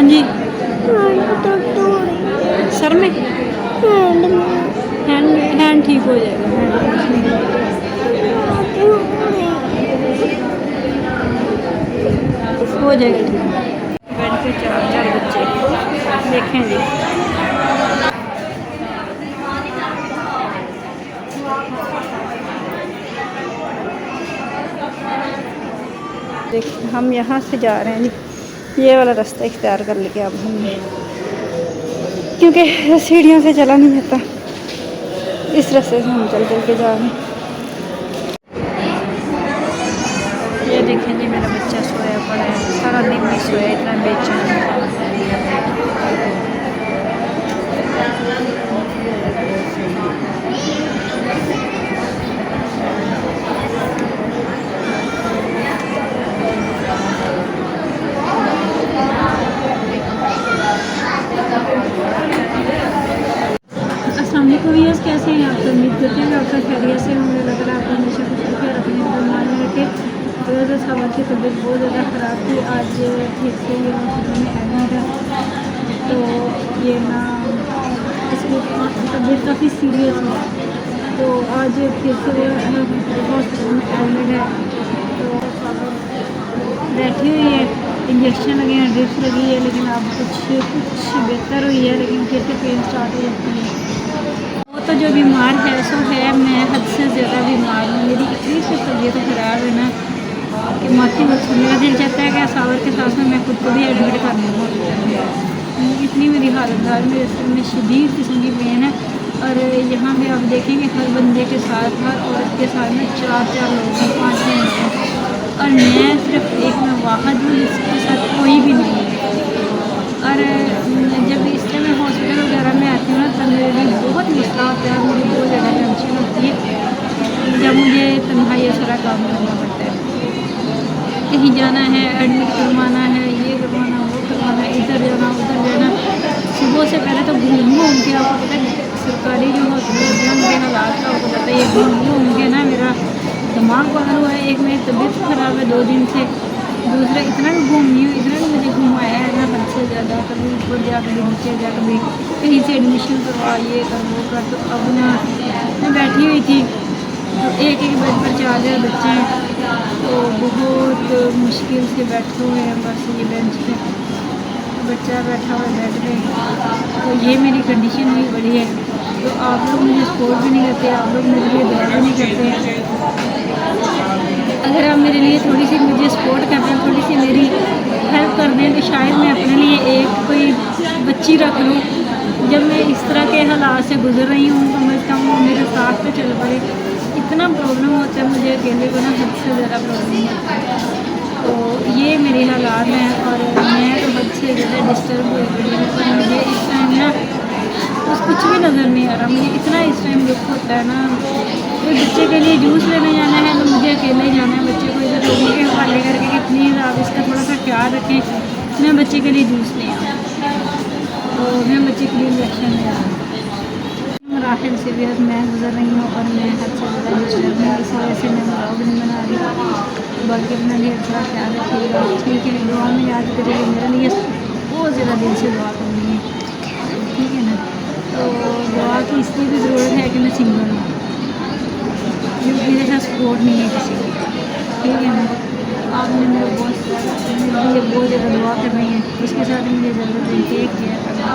जी, तो सर में hand hand ठीक हो जाएगा। हो जाएगा ठीक। बेड पे चार चार बच्चे देखें जी। देख हम यहाँ से जा रहे हैं जी, ये वाला रास्ता इख्तियार कर लिया अब हमने, क्योंकि सीढ़ियों से चला नहीं जाता, इस रास्ते से हम चल चल के जा रहे हैं। ये देखें जी मेरा बच्चा सोया पड़ा है, सारा दिन भी सोया, इतना बेचैन। अस्सलाम वालेकुम व्यूअर्स, कैसे हैं आप? उम्मीद करते हैं आप सब खैरियत से होंगे। लग रहा है आप हमेशा कुछ रुपया रखने को मान में रखे। तो सवाल की तबीयत बहुत ज़्यादा ख़राब थी, आज ठीक से ये हॉस्पिटल में एडमिट है। तो ये ना इसकी तबीयत काफ़ी सीरियस है, तो आज फिर से हॉस्पिटल में एडमिट है। तो बैठी हुई है, इंजेक्शन लगे हैं, ड्रिप्स लगी है, लेकिन अब कुछ बेहतर हुई है, लेकिन फिर से पेन स्टार्ट हो जाती है। वो तो जो बीमार है सो है, मैं हद से ज़्यादा बीमार हूँ। मेरी इतनी सी तबीयत ख़राब है ना कि माथी मत। मेरा दिल चाहता है कि सावर के साथ में मैं खुद को भी एडमिट कर लूँ। इतनी मेरी हालत है, मेरे सिर में शदीद किस्म की पेन है। और यहाँ पे आप देखेंगे हर बंदे के साथ, हर औरत के साथ में चार चार लोग हैं, 5 लोग हैं, और मैं सिर्फ एक में वाहद हूँ जिसके साथ कोई भी नहीं है। और जब इस तरह मैं हॉस्पिटल वगैरह में आती हूँ ना, तब मेरे लिए बहुत मसला होता है, मुझे बहुत ज़्यादा टेंशन होती है जब मुझे तन्हाई सारा काम करना पड़ता है। कहीं जाना है, एडमिट करवाना है, ये करवाना, वो करवाना, इधर जाना, उधर जाना। सुबह से पहले तो घूम घूम के, आपको पता है सरकारी जो हॉस्पिटल होते हैं उनके हालात का आपको पता है, ये घूम घूम के ना मेरा दिमाग पागल हुआ है। एक मेरी तबीयत ख़राब है 2 दिन से, दूसरा इतना भी घूमनी हूँ, इतना भी मुझे घुमाया है ना हद से ज़्यादा। कभी ऊपर जा, कभी नीचे जा, कभी कहीं से एडमिशन करवा, ये कर वो कर। तो अब ना मैं बैठी हुई थी, तो एक एक बेड पर 4 बच्चे हैं, तो बहुत मुश्किल से बैठे हुए हैं। बस ये बेंच पे बच्चा बैठा हुआ है बेड पे, तो ये मेरी कंडीशन हुई बड़ी है। तो आप लोग मुझे सपोर्ट भी नहीं करते, आप लोग मेरे लिए दुआ भी नहीं करते। अगर आप मेरे लिए थोड़ी सी मुझे सपोर्ट कर दें, थोड़ी सी मेरी हेल्प कर दें, तो शायद मैं अपने लिए एक कोई बच्ची रख लूँ। जब मैं इस तरह के हालात से गुजर रही हूँ, कम से कम वो मेरे साथ तो चल पड़े। इतना प्रॉब्लम होता है मुझे अकेले को ना, हद से ज़्यादा प्रॉब्लम होता है। तो ये मेरे हालात हैं, और मैं तो हद से ज़्यादा डिस्टर्ब हो गई हूँ। पर मुझे इस टाइम ना बस कुछ भी नज़र नहीं आ रहा। मुझे इतना इस टाइम दुख होता है ना, कोई बच्चे के लिए जूस लेने जाना है तो मुझे अकेले ही जाना है। बच्चे को इधर रोगी के हवाले करके कि प्लीज़ आप इसका थोड़ा सा ख्याल रखें, मैं बच्चे के लिए जूस ले आऊँ, तो मैं बच्चे के लिए इंजेक्शन ले आऊँ। मराहिल से भी मैं गुजर रही हूँ, और मैं हद से ज़्यादा डिस्टर्ब हूँ, इस वजह से मैं ब्लॉग नहीं बना रही। बाकी अपना लिए थोड़ा ख्याल रखिएगा, ठीक है? दुआ में याद करिएगा, मेरे लिए बहुत ज़्यादा दिल से दुआ करनी है, ठीक है ना? तो दुआ की इसलिए भी ज़रूरत है कि मैं सिंगल हूँ, मेरे साथ सपोर्ट नहीं है किसी की, ठीक है ना? आपने मेरे बहुत ज़्यादा दुआ कर रही हैं, उसके साथ मुझे ज़रूरत है, टेक केयर करना।